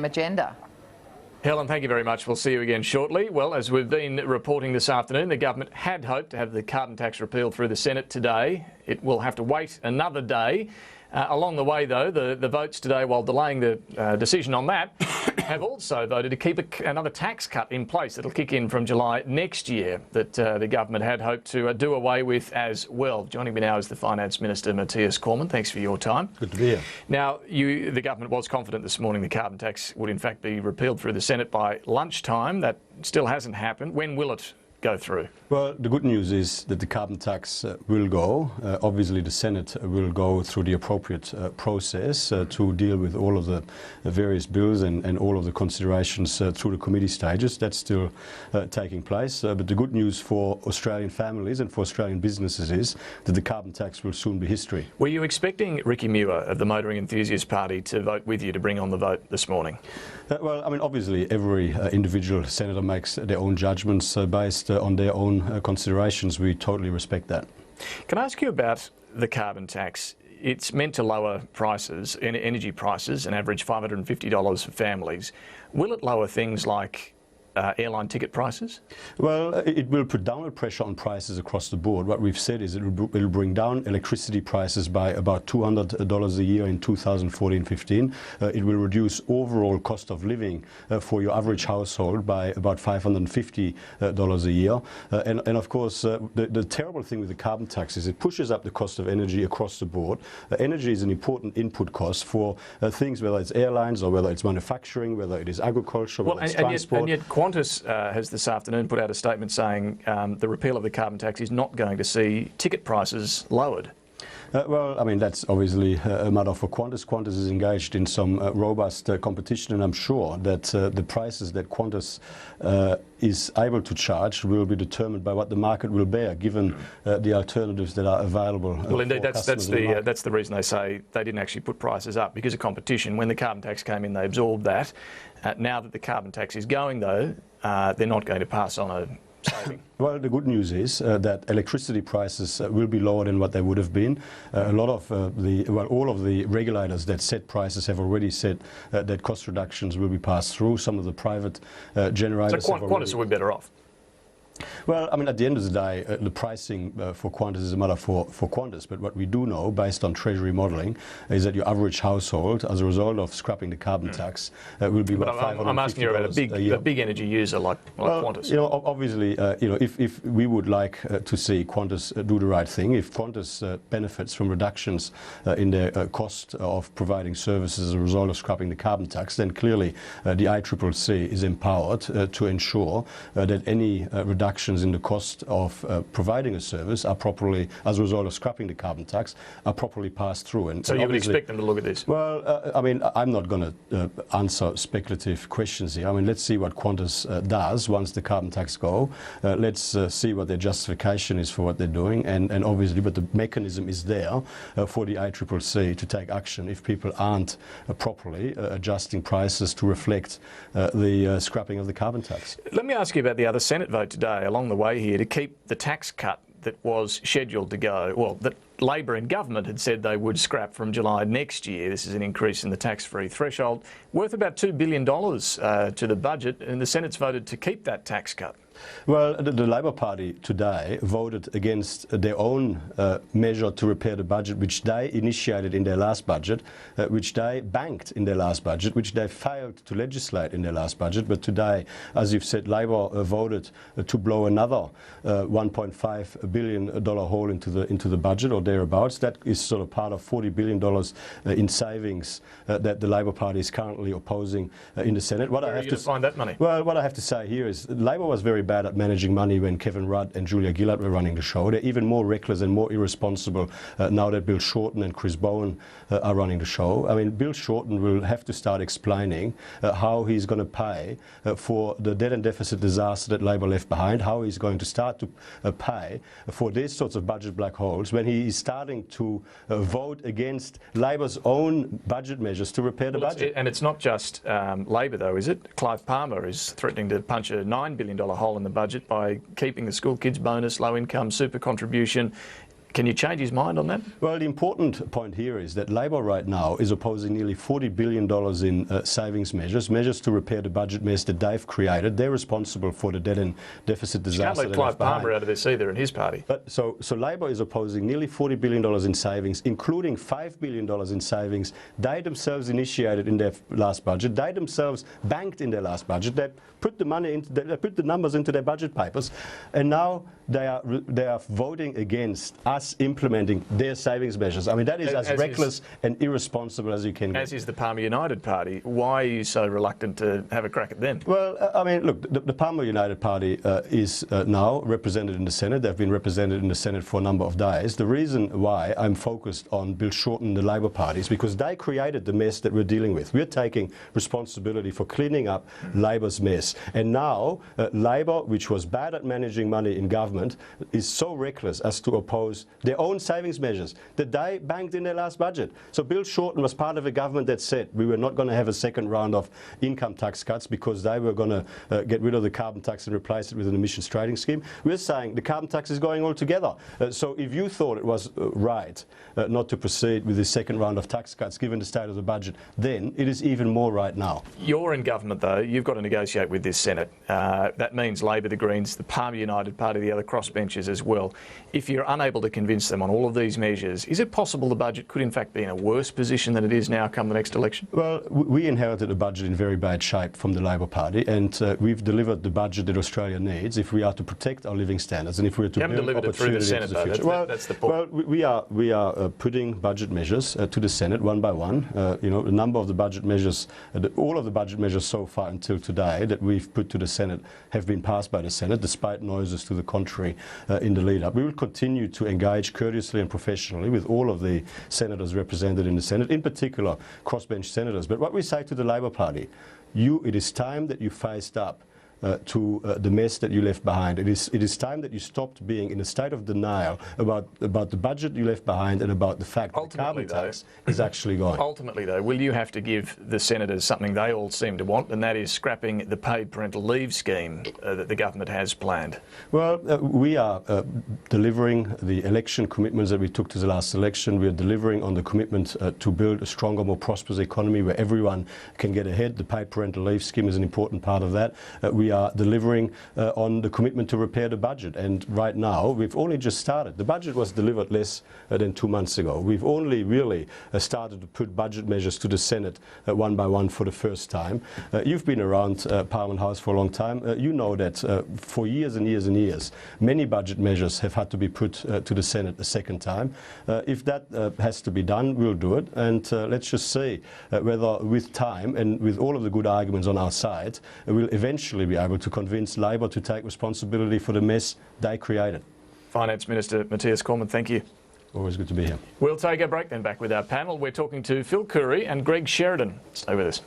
agenda. Helen, thank you very much. We'll see you again shortly. Well, as we've been reporting this afternoon, the government had hoped to have the carbon tax repealed through the Senate today. It will have to wait another day. Along the way, though, the votes today, while delaying the decision on that, have also voted to keep another tax cut in place that'll kick in from July next year that the government had hoped to do away with as well. Joining me now is the Finance Minister Mathias Cormann. Thanks for your time. Good to be here. Now, the government was confident this morning the carbon tax would in fact be repealed through the Senate by lunchtime. That still hasn't happened. When will it go through? Well, the good news is that the carbon tax will go. Obviously, the Senate will go through the appropriate process to deal with all of the various bills and all of the considerations through the committee stages. That's still taking place. But the good news for Australian families and for Australian businesses is that the carbon tax will soon be history. Were you expecting Ricky Muir of the Motoring Enthusiast Party to vote with you to bring on the vote this morning? Well, I mean, obviously, every individual senator makes their own judgments based on their own considerations. We totally respect that. Can I ask you about the carbon tax? It's meant to lower prices, energy prices, an average $550 for families. Will it lower things like airline ticket prices? Well, it will put downward pressure on prices across the board. What we've said is it will bring down electricity prices by about $200 a year in 2014-15. It will reduce overall cost of living for your average household by about $550 a year. And of course, the terrible thing with the carbon tax is it pushes up the cost of energy across the board. Energy is an important input cost for things, whether it's airlines or whether it's manufacturing, whether it is agriculture, whether it's transport. And yet Qantas has this afternoon put out a statement saying the repeal of the carbon tax is not going to see ticket prices lowered. Well, I mean, that's obviously a matter for Qantas. Qantas is engaged in some robust competition, and I'm sure that the prices that Qantas is able to charge will be determined by what the market will bear, given the alternatives that are available. Well, indeed, that's the reason they say they didn't actually put prices up, because of competition. When the carbon tax came in, they absorbed that. Now that the carbon tax is going, though, they're not going to pass on a saving. Well, the good news is that electricity prices will be lower than what they would have been. All of the regulators that set prices have already said that cost reductions will be passed through. Some of the private generators. So Qantas will be better off. Well, I mean, at the end of the day, the pricing for Qantas is a matter for Qantas. But what we do know, based on Treasury modelling, is that your average household, as a result of scrapping the carbon tax, will be about $550 I'm asking you about a big energy user like Qantas. You know, obviously, if we would like to see Qantas do the right thing, if Qantas benefits from reductions in their cost of providing services as a result of scrapping the carbon tax, then clearly the ICCC is empowered to ensure that any reductions in the cost of providing a service are properly, as a result of scrapping the carbon tax, are properly passed through. And so you would expect them to look at this? Well, I mean, I'm not going to answer speculative questions here. I mean, let's see what Qantas does once the carbon tax go. Let's see what their justification is for what they're doing. And obviously, but the mechanism is there for the ICCC to take action if people aren't properly adjusting prices to reflect the scrapping of the carbon tax. Let me ask you about the other Senate vote today along the way here to keep the tax cut that was scheduled to go, well, that Labor and government had said they would scrap from July next year. This is an increase in the tax-free threshold worth about $2 billion to the budget, and the Senate's voted to keep that tax cut. Well, the Labor Party today voted against their own measure to repair the budget, which they initiated in their last budget, which they banked in their last budget, which they failed to legislate in their last budget. But today, as you've said, Labor voted to blow another $1.5 billion hole into the budget or thereabouts. That is sort of part of $40 billion in savings that the Labor Party is currently opposing in the Senate. Where are you to find that money? Well, what I have to say here is Labor was very bad at managing money when Kevin Rudd and Julia Gillard were running the show. They're even more reckless and more irresponsible now that Bill Shorten and Chris Bowen are running the show. I mean, Bill Shorten will have to start explaining how he's going to pay for the debt and deficit disaster that Labor left behind, how he's going to start to pay for these sorts of budget black holes when he is starting to vote against Labor's own budget measures to repair the budget. And it's not just Labor, though, is it? Clive Palmer is threatening to punch a $9 billion hole in the budget by keeping the school kids bonus, low income super contribution. Can you change his mind on that? Well, the important point here is that Labor right now is opposing nearly $40 billion in savings measures to repair the budget mess that they've created. They're responsible for the debt and deficit disaster. You can't let Clive Palmer out of this either in his party. But so Labor is opposing nearly $40 billion in savings, including $5 billion in savings they themselves initiated in their last budget. They themselves banked in their last budget. They put the money into, they put the numbers into their budget papers, and now they are voting against us implementing their savings measures. I mean, that is as reckless and irresponsible as you can get. As is the Palmer United Party. Why are you so reluctant to have a crack at them? Well, I mean, look, the Palmer United Party is now represented in the Senate. They've been represented in the Senate for a number of days. The reason why I'm focused on Bill Shorten, the Labor Party, is because they created the mess that we're dealing with. We're taking responsibility for cleaning up Labor's mess. And now Labor, which was bad at managing money in government, is so reckless as to oppose their own savings measures that they banked in their last budget. So Bill Shorten was part of a government that said we were not going to have a second round of income tax cuts because they were going to get rid of the carbon tax and replace it with an emissions trading scheme. We're saying the carbon tax is going altogether. So if you thought it was right not to proceed with the second round of tax cuts given the state of the budget, then it is even more right now. You're in government though. You've got to negotiate with this Senate. That means Labor, the Greens, the Palmer United Party, the other crossbenchers as well. If you're unable to convince them on all of these measures, is it possible the budget could in fact be in a worse position than it is now come the next election? Well, we inherited a budget in very bad shape from the Labor Party, and we've delivered the budget that Australia needs if we are to protect our living standards and if we're to build opportunity into the future. That's the point. Well, we are putting budget measures to the Senate one by one. You know, a number of the budget measures, all of the budget measures so far until today that we've put to the Senate have been passed by the Senate, despite noises to the contrary in the lead-up. We will continue to engage courteously and professionally with all of the senators represented in the Senate, in particular crossbench senators. But what we say to the Labor Party, it is time that you faced up to the mess that you left behind. It is time that you stopped being in a state of denial about the budget you left behind and about the fact that the carbon tax is actually going. Ultimately, though, will you have to give the senators something they all seem to want, and that is scrapping the paid parental leave scheme that the government has planned? Well, we are delivering the election commitments that we took to the last election. We are delivering on the commitment to build a stronger, more prosperous economy where everyone can get ahead. The paid parental leave scheme is an important part of that. We are delivering on the commitment to repair the budget, and right now we've only just started. The budget was delivered less than 2 months ago. We've only really started to put budget measures to the Senate one by one for the first time. You've been around Parliament House for a long time. You know that for years and years and years many budget measures have had to be put to the Senate a second time. If that has to be done, we'll do it, and let's just see whether with time and with all of the good arguments on our side we'll eventually be able to convince Labor to take responsibility for the mess they created. Finance Minister Mathias Cormann, thank you. Always good to be here. We'll take a break then. Back with our panel. We're talking to Phil Curry and Greg Sheridan. Stay with us.